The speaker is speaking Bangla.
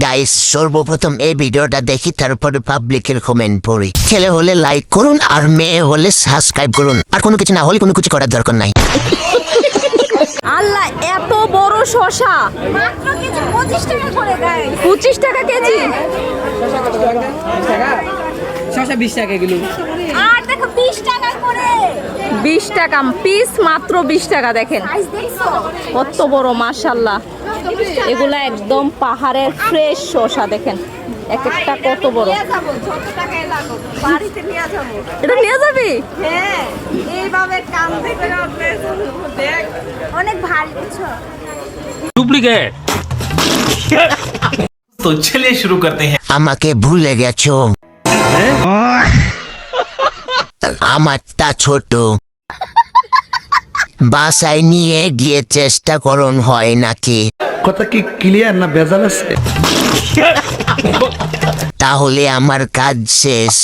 গাইস সর্বপ্রথম এই ভিডিওটা দেখি তারপরে পাবলিকের কমেন্ট পড়ি। ছেলে হলে লাইক করুন আর মেয়ে হলে সাবস্ক্রাইব করুন, আর কোনো কিছু না হলে কোনো কিছু করার দরকার নাই। আল্লাহ এত বড় শশা মাত্র কেজি 25 টাকা করে গাইস। 25 টাকা কেজি। শশা 20 টাকা কিলো। আর দেখো 20 টাকা করে 20 টাকা পিস, মাত্র 20 টাকা। দেখেন সাইজ দেখছো? কত বড়, মাশাআল্লাহ। এগুলা একদম পাহাড়ের ফ্রেশ শশা। দেখেন এক একটা কত বড়। নিয়ে যাবো, যত টাকাই লাগুক বাড়িতে নিয়ে যাবো। এটা নিয়ে যাবি? হ্যাঁ, এইভাবে কাম থেকে দেখ অনেক ভারী বুঝছো। डुप्लीकेट। तो चलिए शुरू करते हैं। আমাকে ভুলে গেছো, আমারটা ছোট, বাসায় নিয়ে গিয়ে চেষ্টা করুন হয় নাকি, কথা কি ক্লিয়ার না ভেজাল আছে? তাহলে আমার কাজ শেষ।